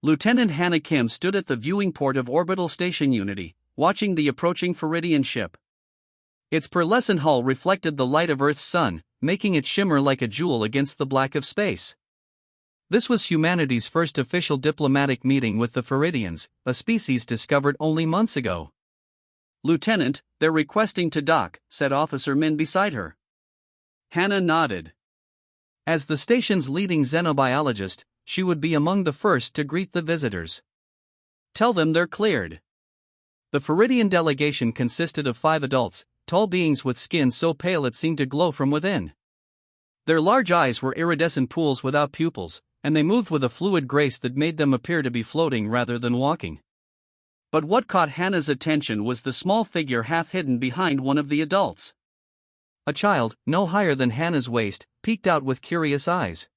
Lieutenant Hannah Kim stood at the viewing port of Orbital Station Unity, watching the approaching Feridian ship. Its pearlescent hull reflected the light of Earth's sun, making it shimmer like a jewel against the black of space. This was humanity's first official diplomatic meeting with the Feridians, a species discovered only months ago. "Lieutenant, they're requesting to dock," said Officer Min beside her. Hannah nodded. As the station's leading xenobiologist, she would be among the first to greet the visitors. "Tell them they're cleared." The Feridian delegation consisted of 5 adults, tall beings with skin so pale it seemed to glow from within. Their large eyes were iridescent pools without pupils, and they moved with a fluid grace that made them appear to be floating rather than walking. But what caught Hannah's attention was the small figure half hidden behind one of the adults. A child, no higher than Hannah's waist, peeked out with curious eyes.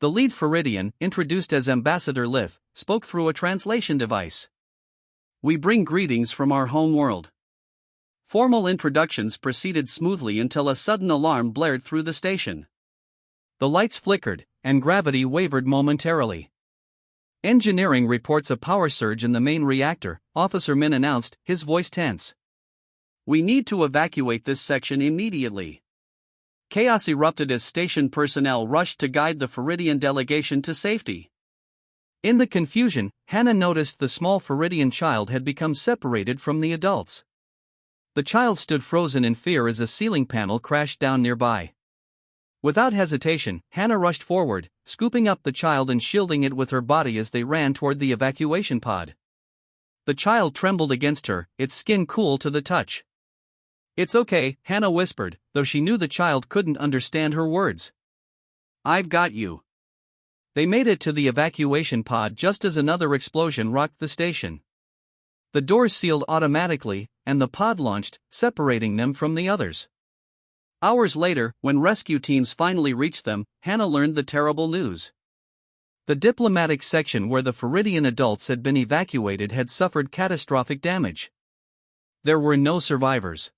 The lead Feridian, introduced as Ambassador Lith, spoke through a translation device. "We bring greetings from our home world." Formal introductions proceeded smoothly until a sudden alarm blared through the station. The lights flickered, and gravity wavered momentarily. "Engineering reports a power surge in the main reactor," Officer Min announced, his voice tense. "We need to evacuate this section immediately." Chaos erupted as station personnel rushed to guide the Feridian delegation to safety. In the confusion, Hannah noticed the small Feridian child had become separated from the adults. The child stood frozen in fear as a ceiling panel crashed down nearby. Without hesitation, Hannah rushed forward, scooping up the child and shielding it with her body as they ran toward the evacuation pod. The child trembled against her, its skin cool to the touch. "It's okay," Hannah whispered, though she knew the child couldn't understand her words. "I've got you." They made it to the evacuation pod just as another explosion rocked the station. The doors sealed automatically, and the pod launched, separating them from the others. Hours later, when rescue teams finally reached them, Hannah learned the terrible news. The diplomatic section where the Feridian adults had been evacuated had suffered catastrophic damage. There were no survivors.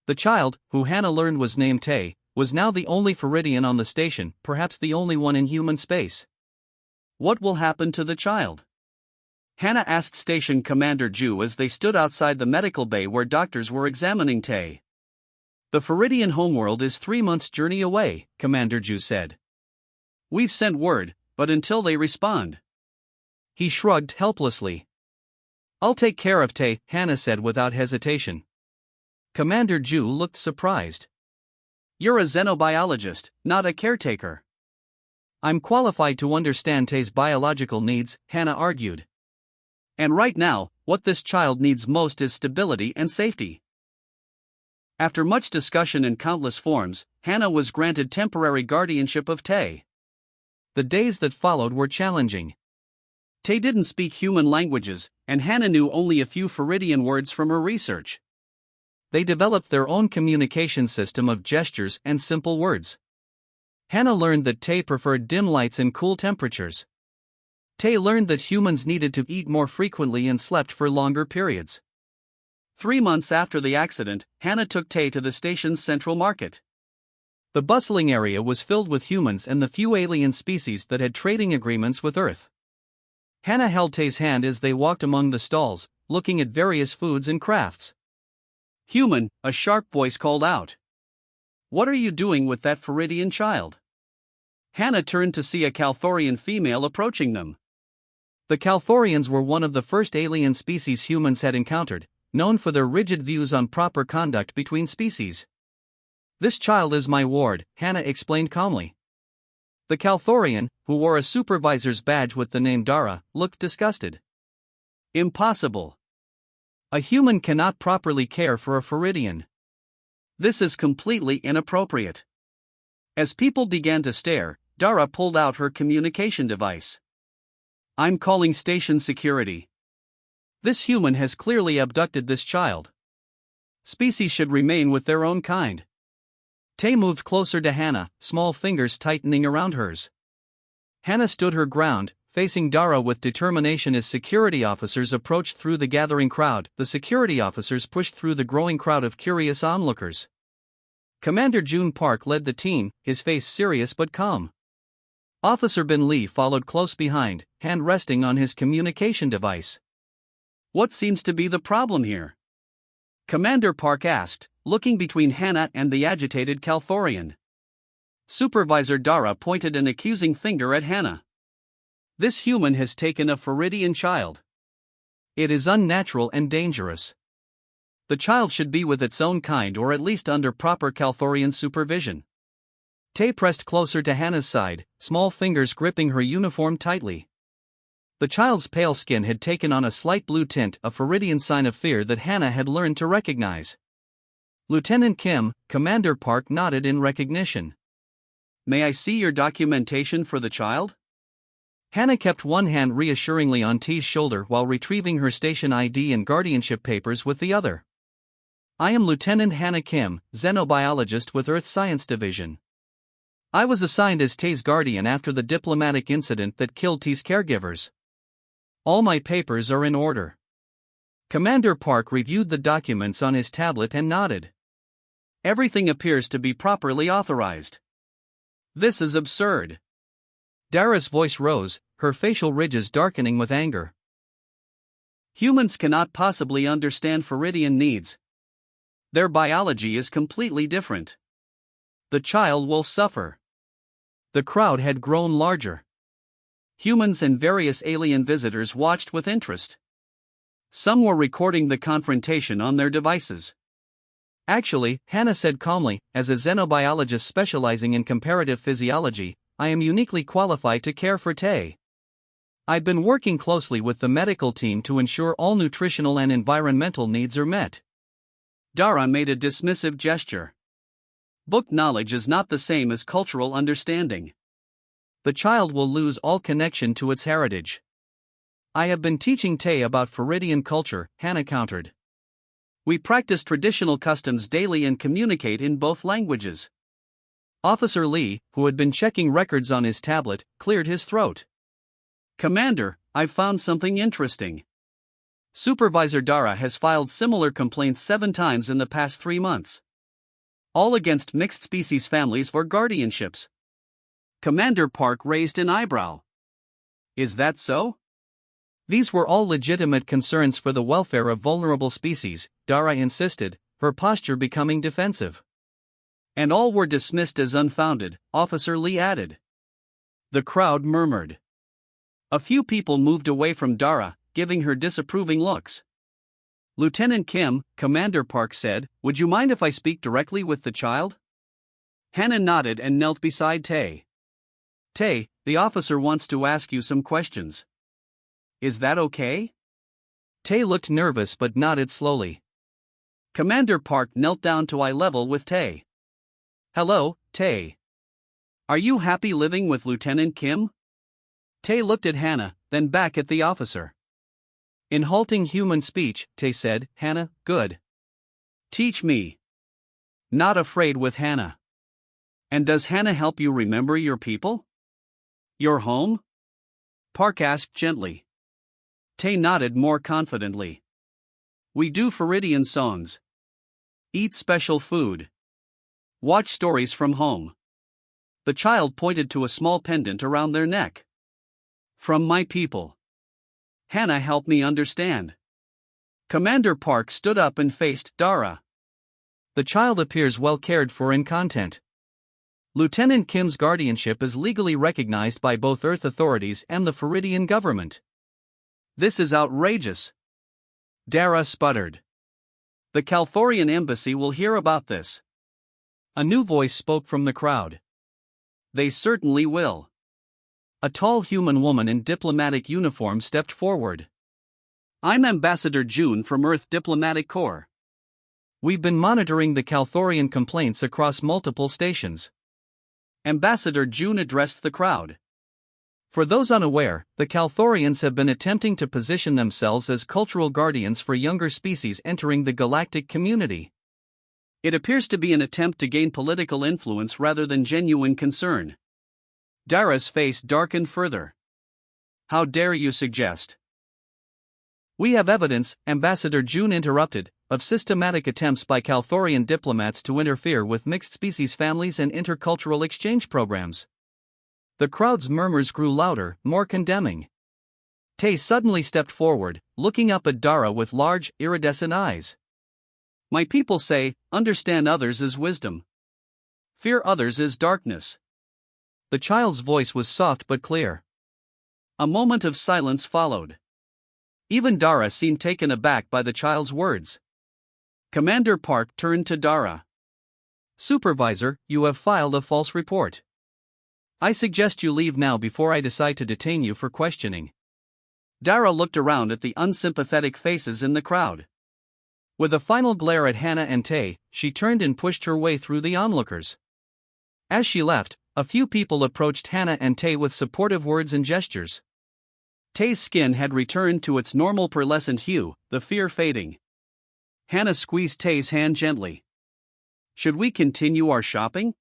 The child, who Hannah learned was named Tay, was now the only Feridian on the station, perhaps the only one in human space. "What will happen to the child?" Hannah asked Station Commander Ju as they stood outside the medical bay where doctors were examining Tay. "The Feridian homeworld is 3 months' journey away," Commander Ju said. "We've sent word, but until they respond." He shrugged helplessly. "I'll take care of Tay," Hannah said without hesitation. Commander Ju looked surprised. "You're a xenobiologist, not a caretaker." "I'm qualified to understand Tay's biological needs," Hannah argued. "And right now, what this child needs most is stability and safety." After much discussion in countless forms, Hannah was granted temporary guardianship of Tay. The days that followed were challenging. Tay didn't speak human languages, and Hannah knew only a few Feridian words from her research. They developed their own communication system of gestures and simple words. Hannah learned that Tay preferred dim lights and cool temperatures. Tay learned that humans needed to eat more frequently and slept for longer periods. 3 months after the accident, Hannah took Tay to the station's central market. The bustling area was filled with humans and the few alien species that had trading agreements with Earth. Hannah held Tay's hand as they walked among the stalls, looking at various foods and crafts. "Human," a sharp voice called out. "What are you doing with that Feridian child?" Hannah turned to see a Calthorian female approaching them. The Calthorians were one of the first alien species humans had encountered, known for their rigid views on proper conduct between species. "This child is my ward," Hannah explained calmly. The Calthorian, who wore a supervisor's badge with the name Dara, looked disgusted. "Impossible. A human cannot properly care for a Feridian. This is completely inappropriate." As people began to stare, Dara pulled out her communication device. "I'm calling station security. This human has clearly abducted this child. Species should remain with their own kind." Tay moved closer to Hannah, small fingers tightening around hers. Hannah stood her ground, facing Dara with determination as security officers approached through the gathering crowd. The security officers pushed through the growing crowd of curious onlookers. Commander June Park led the team, his face serious but calm. Officer Bin Lee followed close behind, hand resting on his communication device. What seems to be the problem here? Commander Park asked, looking between Hannah and the agitated Calthorian. Supervisor Dara pointed an accusing finger at Hannah. This human has taken a Feridian child. It is unnatural and dangerous. The child should be with its own kind or at least under proper Calthorian supervision. Tay pressed closer to Hannah's side, small fingers gripping her uniform tightly. The child's pale skin had taken on a slight blue tint, a Feridian sign of fear that Hannah had learned to recognize. Lieutenant Kim, Commander Park nodded in recognition. May I see your documentation for the child? Hannah kept one hand reassuringly on T's shoulder while retrieving her station ID and guardianship papers with the other. I am Lieutenant Hannah Kim, xenobiologist with Earth Science Division. I was assigned as Tay's guardian after the diplomatic incident that killed T's caregivers. All my papers are in order. Commander Park reviewed the documents on his tablet and nodded. Everything appears to be properly authorized. This is absurd. Dara's voice rose, her facial ridges darkening with anger. Humans cannot possibly understand Feridian needs. Their biology is completely different. The child will suffer. The crowd had grown larger. Humans and various alien visitors watched with interest. Some were recording the confrontation on their devices. Actually, Hannah said calmly, as a xenobiologist specializing in comparative physiology, I am uniquely qualified to care for Tay. I've been working closely with the medical team to ensure all nutritional and environmental needs are met. Dara made a dismissive gesture. Book knowledge is not the same as cultural understanding. The child will lose all connection to its heritage. I have been teaching Tay about Feridian culture, Hannah countered. We practice traditional customs daily and communicate in both languages. Officer Lee, who had been checking records on his tablet, cleared his throat. Commander, I've found something interesting. Supervisor Dara has filed similar complaints 7 times in the past 3 months. All against mixed species families or guardianships. Commander Park raised an eyebrow. Is that so? These were all legitimate concerns for the welfare of vulnerable species, Dara insisted, her posture becoming defensive. And all were dismissed as unfounded, Officer Lee added. The crowd murmured. A few people moved away from Dara, giving her disapproving looks. Lieutenant Kim, Commander Park said, would you mind if I speak directly with the child? Hannah nodded and knelt beside Tay. Tay, the officer wants to ask you some questions. Is that okay? Tay looked nervous but nodded slowly. Commander Park knelt down to eye level with Tay. Hello, Tay. Are you happy living with Lieutenant Kim? Tay looked at Hannah, then back at the officer. In halting human speech, Tay said, Hannah, good. Teach me. Not afraid with Hannah. And does Hannah help you remember your people? Your home? Park asked gently. Tay nodded more confidently. We do Feridian songs. Eat special food. Watch stories from home. The child pointed to a small pendant around their neck. From my people. Hannah helped me understand. Commander Park stood up and faced Dara. The child appears well cared for in content. Lieutenant Kim's guardianship is legally recognized by both Earth authorities and the Feridian government. This is outrageous. Dara sputtered. The Calthorian embassy will hear about this. A new voice spoke from the crowd. They certainly will. A tall human woman in diplomatic uniform stepped forward. I'm Ambassador June from Earth Diplomatic Corps. We've been monitoring the Calthorian complaints across multiple stations. Ambassador June addressed the crowd. For those unaware, the Calthorians have been attempting to position themselves as cultural guardians for younger species entering the galactic community. It appears to be an attempt to gain political influence rather than genuine concern. Dara's face darkened further. How dare you suggest? We have evidence, Ambassador June interrupted, of systematic attempts by Calthorian diplomats to interfere with mixed species families and intercultural exchange programs. The crowd's murmurs grew louder, more condemning. Tay suddenly stepped forward, looking up at Dara with large, iridescent eyes. My people say, understand others is wisdom. Fear others is darkness. The child's voice was soft but clear. A moment of silence followed. Even Dara seemed taken aback by the child's words. Commander Park turned to Dara. Supervisor, you have filed a false report. I suggest you leave now before I decide to detain you for questioning. Dara looked around at the unsympathetic faces in the crowd. With a final glare at Hannah and Tay, she turned and pushed her way through the onlookers. As she left, a few people approached Hannah and Tay with supportive words and gestures. Tay's skin had returned to its normal pearlescent hue, the fear fading. Hannah squeezed Tay's hand gently. Should we continue our shopping?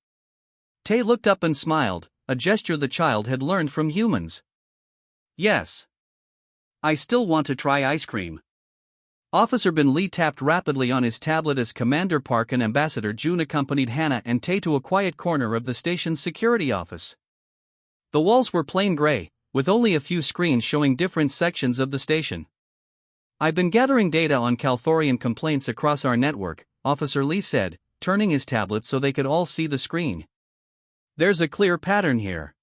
Tay looked up and smiled, a gesture the child had learned from humans. Yes. I still want to try ice cream. Officer Bin Lee tapped rapidly on his tablet as Commander Park and Ambassador June accompanied Hannah and Tay to a quiet corner of the station's security office. The walls were plain gray, with only a few screens showing different sections of the station. I've been gathering data on Calthorian complaints across our network, Officer Lee said, turning his tablet so they could all see the screen. There's a clear pattern here.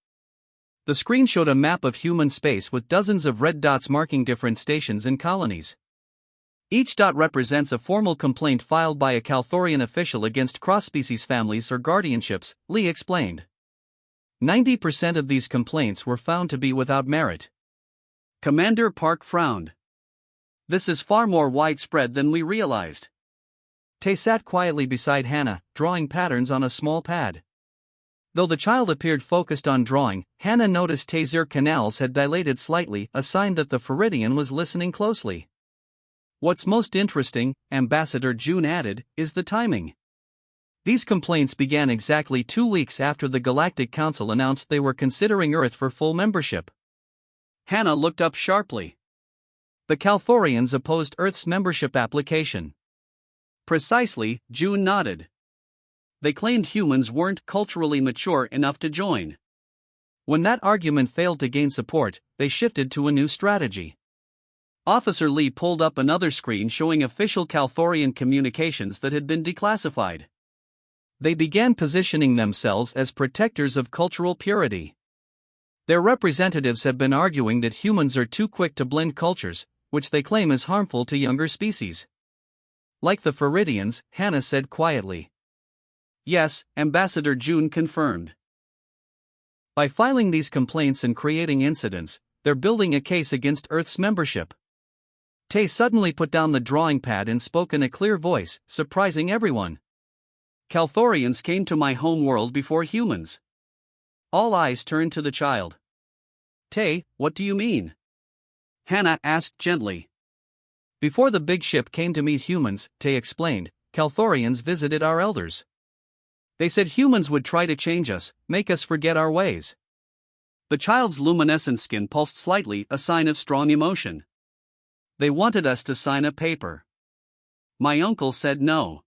The screen showed a map of human space with dozens of red dots marking different stations and colonies. Each dot represents a formal complaint filed by a Calthorian official against cross-species families or guardianships, Lee explained. 90% of these complaints were found to be without merit. Commander Park frowned. This is far more widespread than we realized. Tay sat quietly beside Hannah, drawing patterns on a small pad. Though the child appeared focused on drawing, Hannah noticed Tay's ear canals had dilated slightly, a sign that the Floridian was listening closely. What's most interesting, Ambassador June added, is the timing. These complaints began exactly 2 weeks after the Galactic Council announced they were considering Earth for full membership. Hannah looked up sharply. The Calthorians opposed Earth's membership application. Precisely, June nodded. They claimed humans weren't culturally mature enough to join. When that argument failed to gain support, they shifted to a new strategy. Officer Lee pulled up another screen showing official Calthorian communications that had been declassified. They began positioning themselves as protectors of cultural purity. Their representatives have been arguing that humans are too quick to blend cultures, which they claim is harmful to younger species. Like the Floridians, Hannah said quietly. Yes, Ambassador June confirmed. By filing these complaints and creating incidents, they're building a case against Earth's membership. Tay suddenly put down the drawing pad and spoke in a clear voice, surprising everyone. Calthorians came to my home world before humans. All eyes turned to the child. Tay, what do you mean? Hannah asked gently. Before the big ship came to meet humans, Tay explained, Calthorians visited our elders. They said humans would try to change us, make us forget our ways. The child's luminescent skin pulsed slightly, a sign of strong emotion. They wanted us to sign a paper. My uncle said no.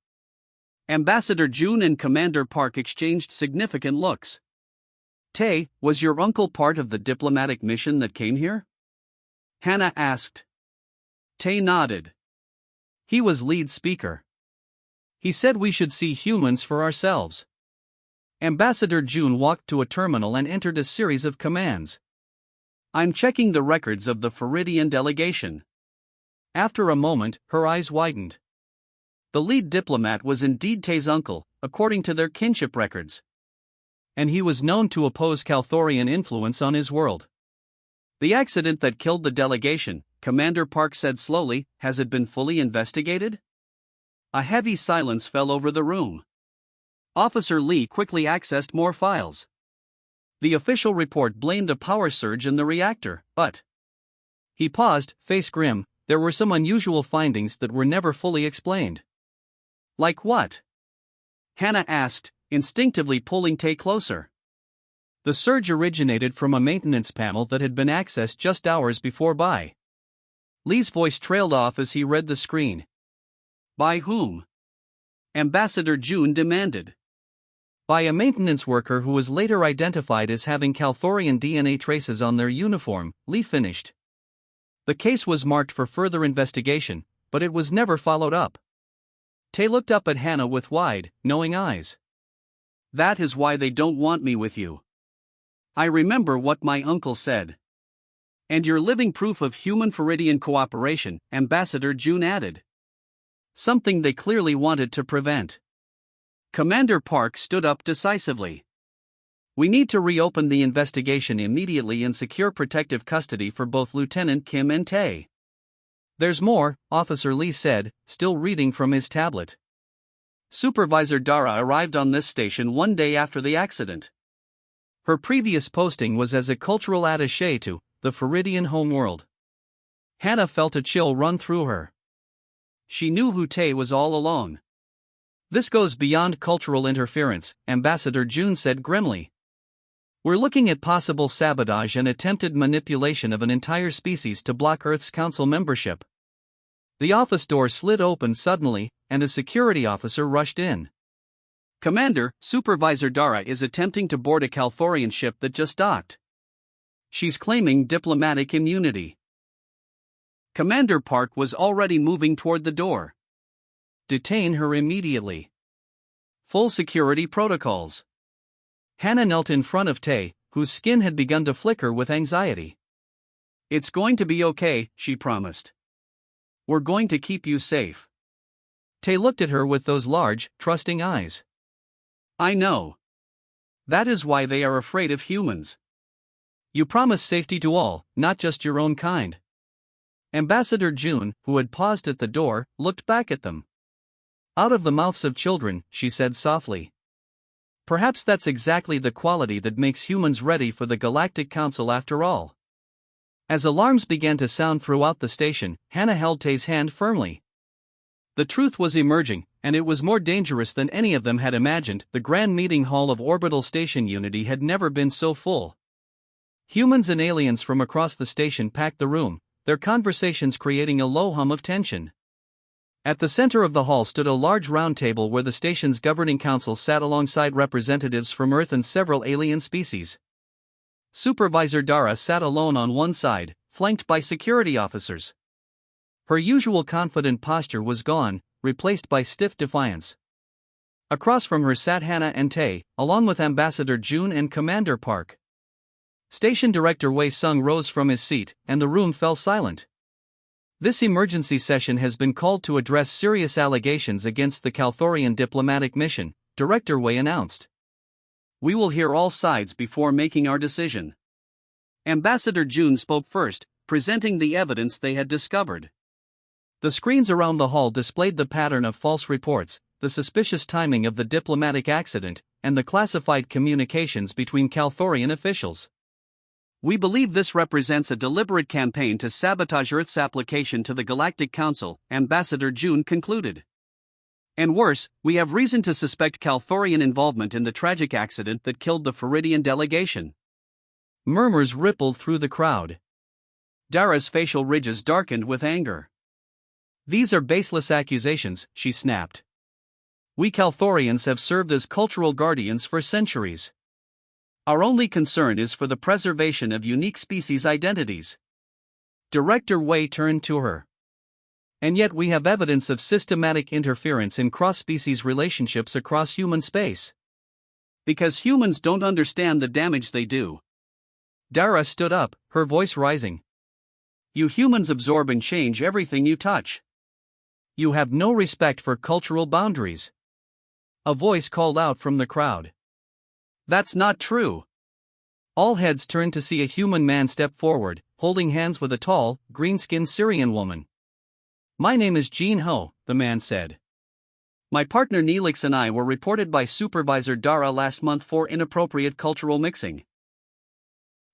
Ambassador June and Commander Park exchanged significant looks. Tay, was your uncle part of the diplomatic mission that came here? Hannah asked. Tay nodded. He was lead speaker. He said we should see humans for ourselves. Ambassador June walked to a terminal and entered a series of commands. I'm checking the records of the Floridian delegation. After a moment, her eyes widened. The lead diplomat was indeed Tay's uncle, according to their kinship records. And he was known to oppose Calthorian influence on his world. The accident that killed the delegation, Commander Park said slowly, has it been fully investigated? A heavy silence fell over the room. Officer Lee quickly accessed more files. The official report blamed a power surge in the reactor, but... He paused, face grim. There were some unusual findings that were never fully explained. Like what? Hannah asked, instinctively pulling Tay closer. The surge originated from a maintenance panel that had been accessed just hours before by. Lee's voice trailed off as he read the screen. By whom? Ambassador June demanded. By a maintenance worker who was later identified as having Calthorian DNA traces on their uniform, Lee finished. The case was marked for further investigation, but it was never followed up. Tay looked up at Hannah with wide, knowing eyes. That is why they don't want me with you. I remember what my uncle said. And you're living proof of human Feridian cooperation, Ambassador June added. Something they clearly wanted to prevent. Commander Park stood up decisively. We need to reopen the investigation immediately and secure protective custody for both Lieutenant Kim and Tay. There's more, Officer Lee said, still reading from his tablet. Supervisor Dara arrived on this station one day after the accident. Her previous posting was as a cultural attaché to the Feridian homeworld. Hannah felt a chill run through her. She knew who Tay was all along. This goes beyond cultural interference, Ambassador June said grimly. We're looking at possible sabotage and attempted manipulation of an entire species to block Earth's Council membership. The office door slid open suddenly, and a security officer rushed in. Commander, Supervisor Dara is attempting to board a Calthorian ship that just docked. She's claiming diplomatic immunity. Commander Park was already moving toward the door. Detain her immediately. Full security protocols. Hannah knelt in front of Tay, whose skin had begun to flicker with anxiety. It's going to be okay, she promised. We're going to keep you safe. Tay looked at her with those large, trusting eyes. I know. That is why they are afraid of humans. You promise safety to all, not just your own kind. Ambassador June, who had paused at the door, looked back at them. Out of the mouths of children, she said softly. Perhaps that's exactly the quality that makes humans ready for the Galactic Council after all. As alarms began to sound throughout the station, Hannah held Tay's hand firmly. The truth was emerging, and it was more dangerous than any of them had imagined. The grand meeting hall of Orbital Station Unity had never been so full. Humans and aliens from across the station packed the room, their conversations creating a low hum of tension. At the center of the hall stood a large round table where the station's governing council sat alongside representatives from Earth and several alien species. Supervisor Dara sat alone on one side, flanked by security officers. Her usual confident posture was gone, replaced by stiff defiance. Across from her sat Hannah and Tay, along with Ambassador June and Commander Park. Station Director Wei Sung rose from his seat, and the room fell silent. This emergency session has been called to address serious allegations against the Calthorian diplomatic mission, Director Wei announced. We will hear all sides before making our decision. Ambassador June spoke first, presenting the evidence they had discovered. The screens around the hall displayed the pattern of false reports, the suspicious timing of the diplomatic accident, and the classified communications between Calthorian officials. We believe this represents a deliberate campaign to sabotage Earth's application to the Galactic Council, Ambassador June concluded. And worse, we have reason to suspect Calthorian involvement in the tragic accident that killed the Feridian delegation. Murmurs rippled through the crowd. Dara's facial ridges darkened with anger. These are baseless accusations, she snapped. We Calthorians have served as cultural guardians for centuries. Our only concern is for the preservation of unique species identities. Director Wei turned to her. And yet we have evidence of systematic interference in cross-species relationships across human space. Because humans don't understand the damage they do. Dara stood up, her voice rising. You humans absorb and change everything you touch. You have no respect for cultural boundaries. A voice called out from the crowd. That's not true. All heads turned to see a human man step forward, holding hands with a tall, green-skinned Syrian woman. My name is Jean Ho, the man said. My partner Neelix and I were reported by Supervisor Dara last month for inappropriate cultural mixing.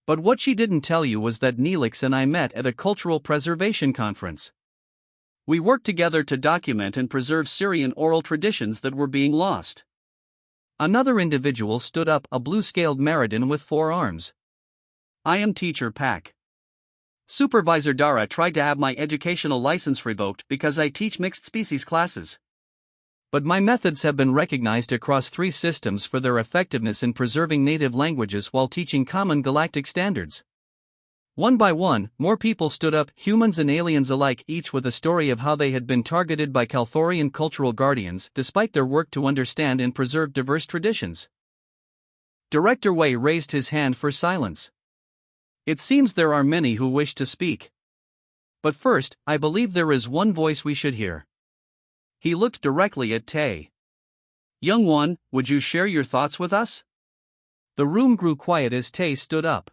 But what she didn't tell you was that Neelix and I met at a cultural preservation conference. We worked together to document and preserve Syrian oral traditions that were being lost. Another individual stood up, a blue-scaled Meriden with 4 arms. I am Teacher Pak. Supervisor Dara tried to have my educational license revoked because I teach mixed species classes. But my methods have been recognized across 3 systems for their effectiveness in preserving native languages while teaching common galactic standards. One by one, more people stood up, humans and aliens alike, each with a story of how they had been targeted by Calthorian cultural guardians despite their work to understand and preserve diverse traditions. Director Wei raised his hand for silence. It seems there are many who wish to speak. But first, I believe there is one voice we should hear. He looked directly at Tay. Young one, would you share your thoughts with us? The room grew quiet as Tay stood up.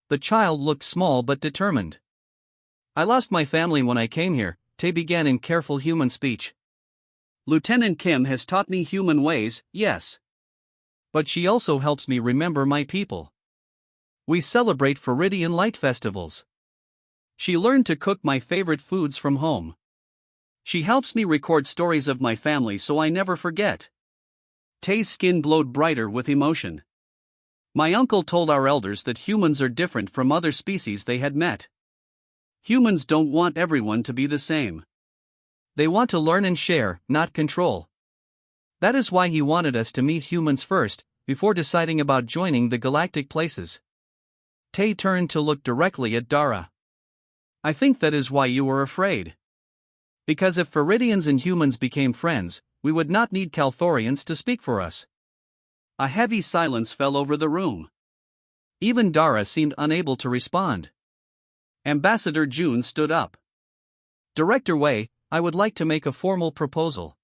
The child looked small but determined. I lost my family when I came here, Tay began in careful human speech. Lieutenant Kim has taught me human ways, yes. But she also helps me remember my people. We celebrate Viridian light festivals. She learned to cook my favorite foods from home. She helps me record stories of my family so I never forget. Tay's skin glowed brighter with emotion. My uncle told our elders that humans are different from other species they had met. Humans don't want everyone to be the same. They want to learn and share, not control. That is why he wanted us to meet humans first, before deciding about joining the galactic places. Tay turned to look directly at Dara. I think that is why you were afraid. Because if Viridians and humans became friends, we would not need Calthorians to speak for us. A heavy silence fell over the room. Even Dara seemed unable to respond. Ambassador June stood up. Director Wei, I would like to make a formal proposal.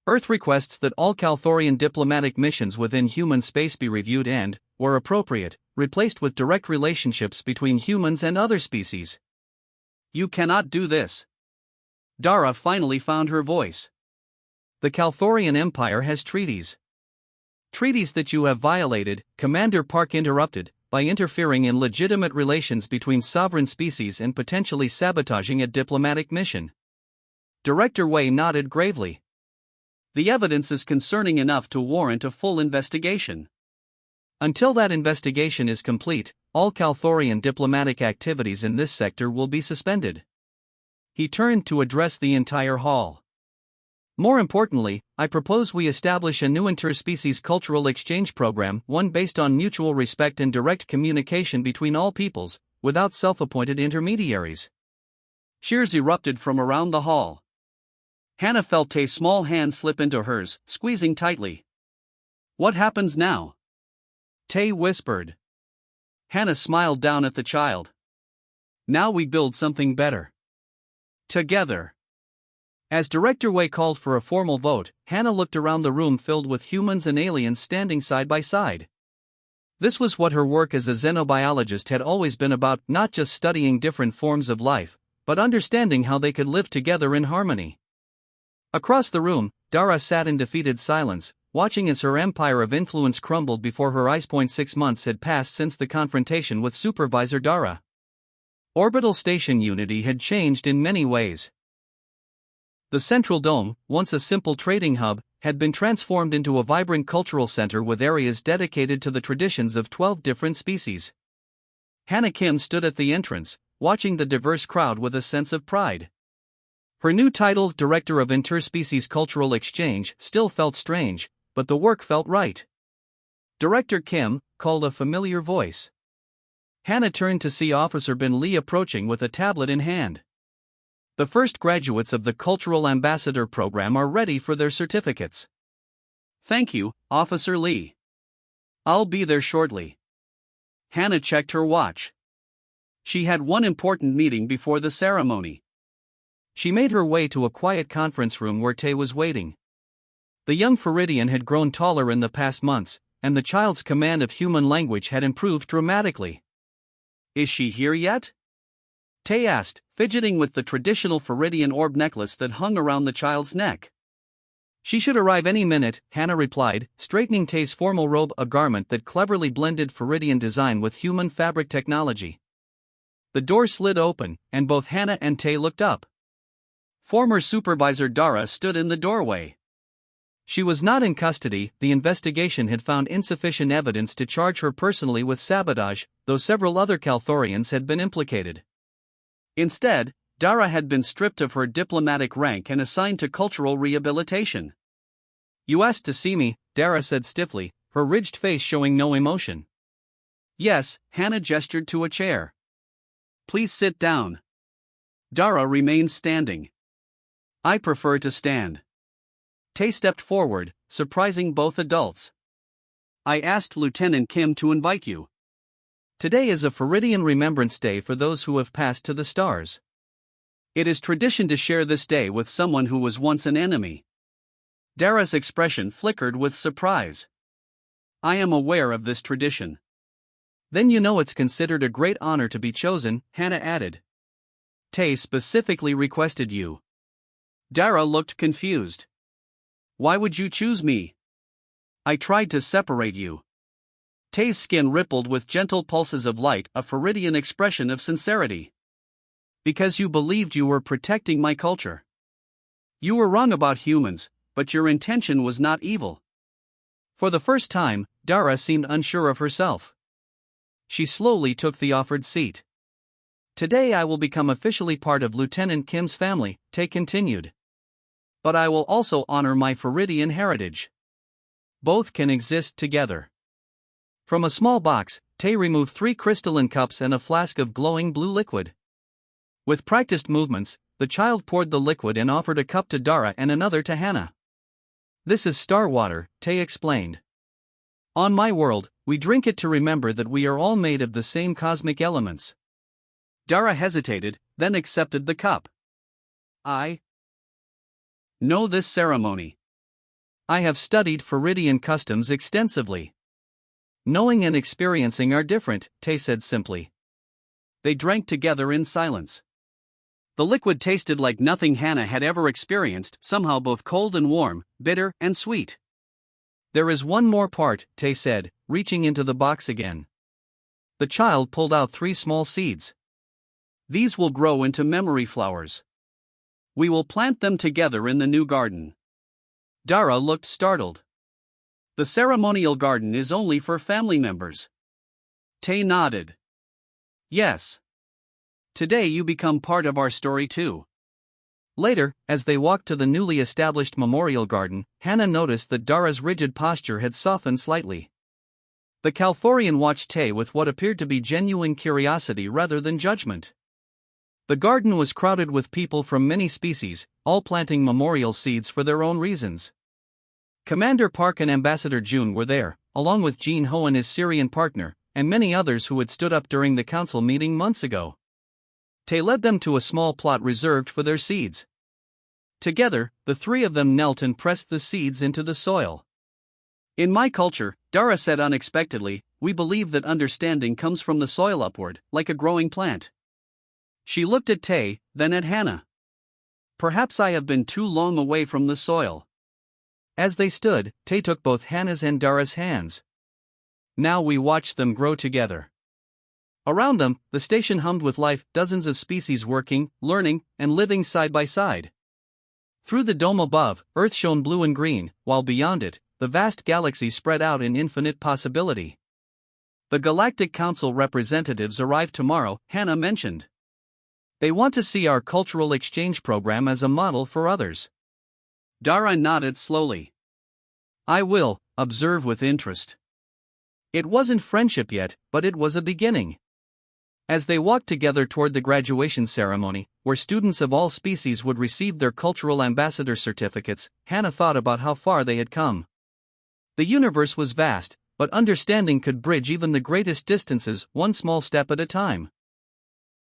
Earth requests that all Calthorian diplomatic missions within human space be reviewed and, where appropriate, replaced with direct relationships between humans and other species. You cannot do this. Dara finally found her voice. The Calthorian Empire has treaties. Treaties that you have violated, Commander Park interrupted, by interfering in legitimate relations between sovereign species and potentially sabotaging a diplomatic mission. Director Wei nodded gravely. The evidence is concerning enough to warrant a full investigation. Until that investigation is complete, all Calthorian diplomatic activities in this sector will be suspended. He turned to address the entire hall. More importantly, I propose we establish a new interspecies cultural exchange program, one based on mutual respect and direct communication between all peoples, without self-appointed intermediaries. Cheers erupted from around the hall. Hannah felt Tay's small hand slip into hers, squeezing tightly. What happens now? Tay whispered. Hannah smiled down at the child. Now we build something better. Together. As Director Wei called for a formal vote, Hannah looked around the room filled with humans and aliens standing side by side. This was what her work as a xenobiologist had always been about, not just studying different forms of life, but understanding how they could live together in harmony. Across the room, Dara sat in defeated silence, watching as her empire of influence crumbled before her eyes. 6 months had passed since the confrontation with Supervisor Dara. Orbital Station Unity had changed in many ways. The Central Dome, once a simple trading hub, had been transformed into a vibrant cultural center with areas dedicated to the traditions of 12 different species. Hannah Kim stood at the entrance, watching the diverse crowd with a sense of pride. Her new title, Director of Interspecies Cultural Exchange, still felt strange, but the work felt right. Director Kim, called a familiar voice. Hannah turned to see Officer Bin Lee approaching with a tablet in hand. The first graduates of the Cultural Ambassador program are ready for their certificates. Thank you, Officer Lee. I'll be there shortly. Hannah checked her watch. She had one important meeting before the ceremony. She made her way to a quiet conference room where Tay was waiting. The young Viridian had grown taller in the past months, and the child's command of human language had improved dramatically. Is she here yet? Tay asked, fidgeting with the traditional Viridian orb necklace that hung around the child's neck. She should arrive any minute, Hannah replied, straightening Tay's formal robe, a garment that cleverly blended Viridian design with human fabric technology. The door slid open, and both Hannah and Tay looked up. Former Supervisor Dara stood in the doorway. She was not in custody. The investigation had found insufficient evidence to charge her personally with sabotage, though several other Calthorians had been implicated. Instead, Dara had been stripped of her diplomatic rank and assigned to cultural rehabilitation. You asked to see me, Dara said stiffly, her ridged face showing no emotion. Yes, Hannah gestured to a chair. Please sit down. Dara remained standing. I prefer to stand. Tay stepped forward, surprising both adults. I asked Lieutenant Kim to invite you. Today is a Feridian Remembrance Day for those who have passed to the stars. It is tradition to share this day with someone who was once an enemy. Dara's expression flickered with surprise. I am aware of this tradition. Then you know it's considered a great honor to be chosen, Hannah added. Tay specifically requested you. Dara looked confused. Why would you choose me? I tried to separate you. Tay's skin rippled with gentle pulses of light, a Feridian expression of sincerity. Because you believed you were protecting my culture. You were wrong about humans, but your intention was not evil. For the first time, Dara seemed unsure of herself. She slowly took the offered seat. Today I will become officially part of Lieutenant Kim's family, Tay continued. But I will also honor my Feridian heritage. Both can exist together. From a small box, Tay removed 3 crystalline cups and a flask of glowing blue liquid. With practiced movements, the child poured the liquid and offered a cup to Dara and another to Hannah. This is star water, Tay explained. On my world, we drink it to remember that we are all made of the same cosmic elements. Dara hesitated, then accepted the cup. I know this ceremony. I have studied Feridian customs extensively. Knowing and experiencing are different, Tay said simply. They drank together in silence. The liquid tasted like nothing Hannah had ever experienced, somehow both cold and warm, bitter and sweet. There is one more part, Tay said, reaching into the box again. The child pulled out 3 small seeds. These will grow into memory flowers. We will plant them together in the new garden. Dara looked startled. The ceremonial garden is only for family members. Tay nodded. Yes. Today you become part of our story too. Later, as they walked to the newly established memorial garden, Hannah noticed that Dara's rigid posture had softened slightly. The Calthorian watched Tay with what appeared to be genuine curiosity rather than judgment. The garden was crowded with people from many species, all planting memorial seeds for their own reasons. Commander Park and Ambassador June were there, along with Jean Ho and his Syrian partner, and many others who had stood up during the council meeting months ago. Tay led them to a small plot reserved for their seeds. Together, the 3 of them knelt and pressed the seeds into the soil. In my culture, Dara said unexpectedly, we believe that understanding comes from the soil upward, like a growing plant. She looked at Tay, then at Hannah. Perhaps I have been too long away from the soil. As they stood, Tay took both Hannah's and Dara's hands. Now we watched them grow together. Around them, the station hummed with life, dozens of species working, learning, and living side by side. Through the dome above, Earth shone blue and green, while beyond it, the vast galaxy spread out in infinite possibility. The Galactic Council representatives arrive tomorrow, Hannah mentioned. They want to see our cultural exchange program as a model for others. Dara nodded slowly. I will observe with interest. It wasn't friendship yet, but it was a beginning. As they walked together toward the graduation ceremony, where students of all species would receive their cultural ambassador certificates, Hannah thought about how far they had come. The universe was vast, but understanding could bridge even the greatest distances, one small step at a time.